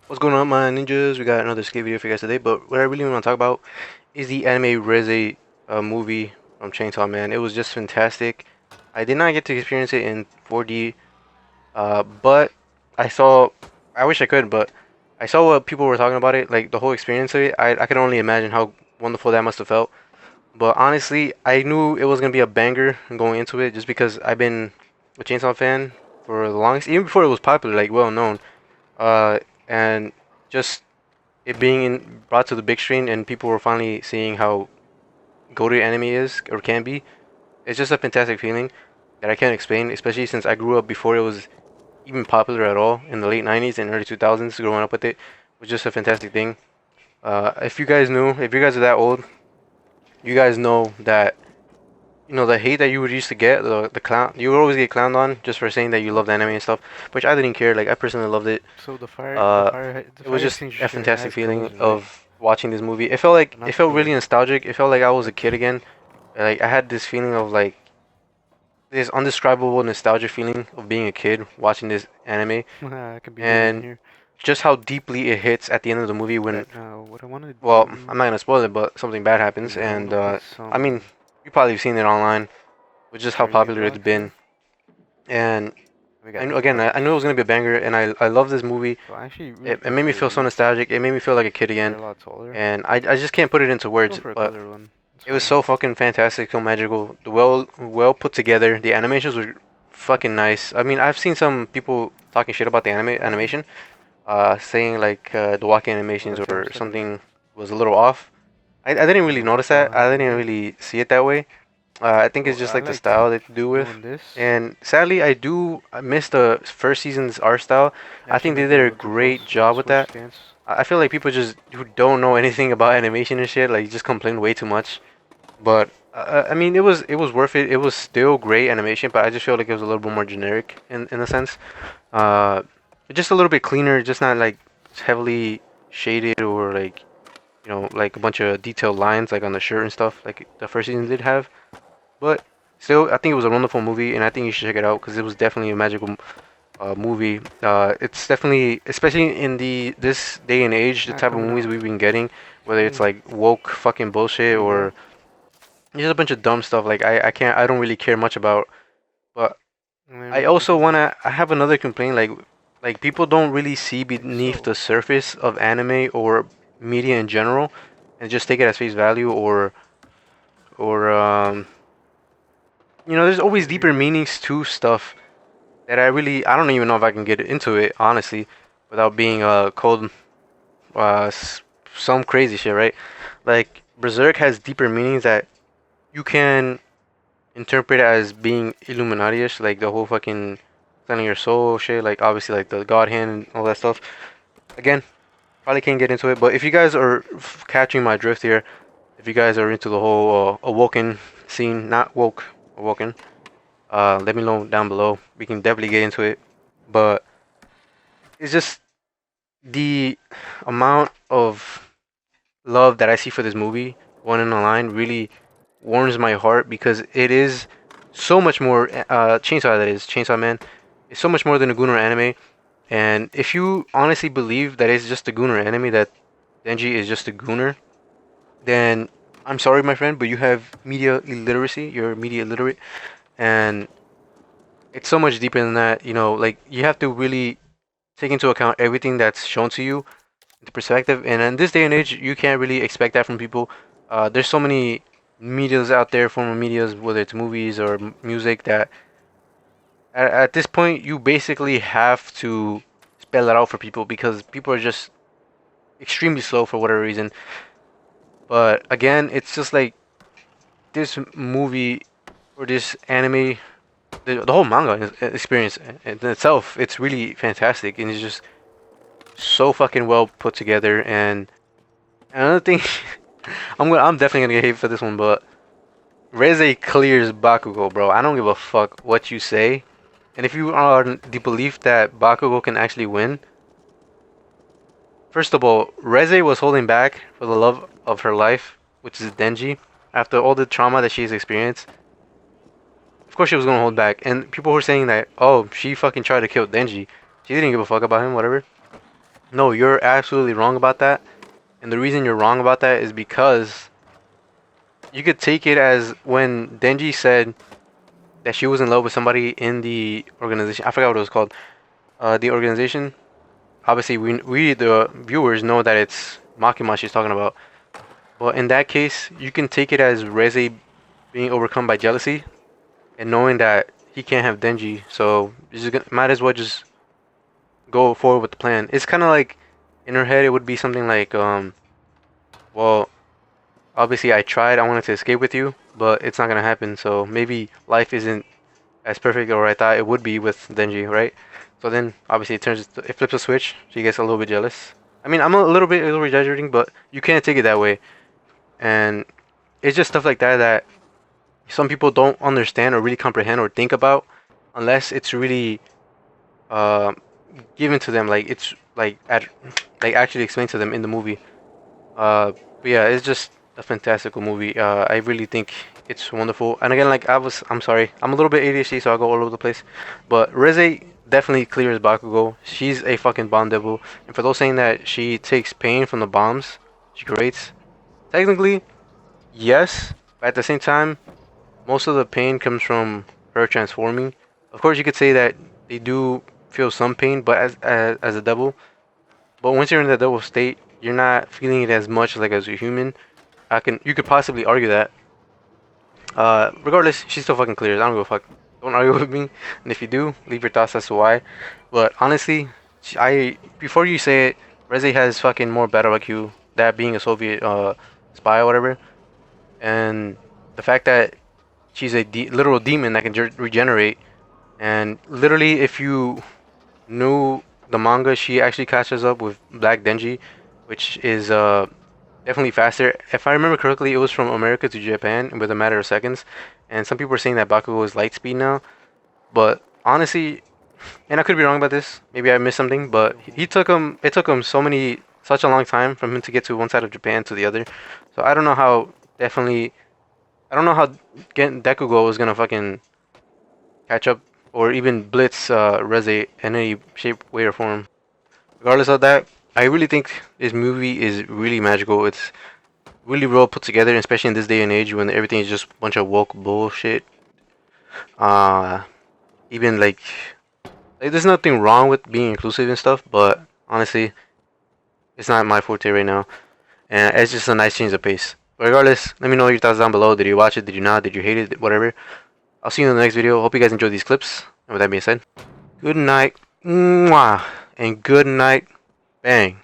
What's going on, my ninjas? We got another skate video for you guys today, but what I really want to talk about is the anime Reze movie from Chainsaw Man. It was just fantastic. I did not get to experience it in 4D, but I saw. I wish I could, but I saw what people were talking about it, like the whole experience of it. I can only imagine how wonderful that must have felt. But honestly, I knew it was gonna be a banger going into it, just because I've been a Chainsaw fan for the longest, even before it was popular, like well known. And just it being brought to the big screen and people were finally seeing how goated anime is or can be. It's just a fantastic feeling that I can't explain, especially since I grew up before it was even popular at all in the late 90s and early 2000s. Growing up with it was just a fantastic thing. If you guys knew, if you guys are that old, you guys know that the hate that you would used to get, the clown, you would always get clowned on just for saying that you loved anime and stuff, which I didn't care. Like I personally loved it. So Uh, the it was fire just a extinguisher fantastic has feeling colors, right? of watching this movie. It felt like Not it the felt really color. nostalgic. It felt like I was a kid again. Like I had this feeling of like this undescribable nostalgia feeling of being a kid watching this anime, I can be hearing and here. just how deeply it hits at the end of the movie when, Right now, what I want to well, I'm do not gonna spoil it, but something bad happens, is I want and to put I mean, some you probably seen it online with just how Jersey popular it's blocks been, here. and We I got knew two again, I blocks. knew it was gonna be a banger, and I love this movie. So I actually really It made me prefer feel so these. nostalgic. It made me feel like a kid They're again, a lot taller. and I just can't put it into Let's go words. for a But color one. It's it was fine. so fucking fantastic, so magical. The well put together. The animations were fucking nice. I mean, I've seen some people talking shit about the animation, saying like the walking Oh, animations that jump or settings. something was a little off. I didn't really Alright, notice that's all that. I have I in didn't here. really see it that way. I think So it's just I like the like style they do with. doing this. And sadly, I miss the first season's art style. I Actually think they make it a did a little too close great when I job with switch that. stance. I feel like people just who don't know anything about animation and shit, like just complain way too much. But I mean, it was worth it. It was still great animation, but I just feel like it was a little bit more generic in a sense. Uh, just a little bit cleaner, just not like heavily shaded or like like a bunch of detailed lines like on the shirt and stuff like the first season did have. But still, I think it was a wonderful movie, and I think you should check it out because it was definitely a magical movie. It's definitely, especially in the this day and age, the Not type of coming movies out. we've been getting, whether it's Hmm. like woke fucking bullshit There you or go. just a bunch of dumb stuff. Like I don't really care much about. But And then I we put also some wanna. I have another complaint. Like people don't really see like beneath so. the surface of anime or media in general, and just take it as face value or there's always So deeper here, meanings to stuff that I don't even know if I can get into it honestly without being cold uh s- some crazy shit, right? Like Berserk has deeper meanings that you can interpret it as being Illuminati-ish, like the whole fucking selling your soul shit, like obviously like the God hand and all that stuff. Again, probably can't get into it, but if you guys are catching my drift here, if you guys are into the whole awoken scene, not woke, awoken, let me know down below. We can definitely get into it, but it's just the amount of love that I see for this movie going in online really warms my heart because it is so much more. Chainsaw Man is so much more than a Gunner anime. And if you honestly believe that it's just a Gunner anime, that Denji is just a Gunner, then I'm sorry, my friend, but you have media illiteracy. You're media illiterate, and it's so much deeper than that. Like you have to really take into account everything that's shown to you, the perspective. And in this day and age, you can't really expect that from people. There's so many medias out there, form of medias, whether it's movies or music, that at this point you basically have to spell it out for people because people are just extremely slow for whatever reason. But again, it's just like this movie or this anime, the whole manga experience in itself, it's really fantastic and it's just so fucking well put together. And another thing, I'm definitely gonna get hate for this one, but Reze clears Bakugo, bro. I don't give a fuck what you say. And if you are the belief that Bakugo can actually win, first of all, Reze was holding back for the love of her life, which is Denji, after all the trauma that she's experienced. Of course she was gonna hold back. And people were saying that, oh, she fucking tried to kill Denji. She didn't give a fuck about him, whatever. No, you're absolutely wrong about that. And the reason you're wrong about that is because you could take it as when Denji said that she was in love with somebody in the organization. I forgot what it was called. The organization. Obviously, we the viewers know that it's Makima she's talking about. But in that case, you can take it as Reze being overcome by jealousy and knowing that he can't have Denji, so might as well just go forward with the plan. It's kind of like in her head, it would be something like, well, obviously I tried, I wanted to escape with you, but it's not gonna happen. So maybe life isn't as perfect or I thought it would be with Denji, right? So then obviously it flips a switch. She gets a little bit jealous. I mean, I'm a little bit exaggerating, but you can't take it that way. And it's just stuff like that that some people don't understand or really comprehend or think about unless it's really uh, given to them, like it's like actually explained to them in the movie. But yeah, it's just a fantastical movie. I really think it's wonderful. And again, like I'm sorry, I'm a little bit ADHD, so I go all over the place. But Reze definitely clears Bakugo. She's a fucking bomb devil. And for those saying that she takes pain from the bombs she creates, technically yes, but at the same time, most of the pain comes from her transforming. Of course, you could say that they do feel some pain, but as a devil. But once you're in the devil state, you're not feeling it as much like as a human. You could possibly argue that. Regardless, she still fucking clears. I don't give a fuck. Don't argue with me, and if you do, leave your thoughts as to why. But honestly, I before you say it, Reze has fucking more battle IQ. That being a Soviet spy or whatever, and the fact that she's a literal demon that can regenerate. And literally, if you knew the manga, she actually catches up with Black Denji, which is definitely faster. If I remember correctly, it was from America to Japan with a matter of seconds. And some people are saying that Bakugo is light speed now, but honestly, and I could be wrong about this. Maybe I missed something, but he took him. It took him such a long time from him to get to one side of Japan to the other. So I don't know how definitely. I don't know how getting Dekugo is gonna fucking catch up or even blitz Reze in any shape, way, or form. Regardless of that, I really think this movie is really magical. It's really well put together, especially in this day and age when everything is just a bunch of woke bullshit. Uh, even like there's nothing wrong with being inclusive and stuff, but honestly, it's not my forte right now, and it's just a nice change of pace. Regardless, let me know your thoughts down below. Did you watch it? Did you not? Did you hate it? Whatever. I'll see you in the next video. Hope you guys enjoyed these clips. And with that being said, good night, mwah, and good night, bang.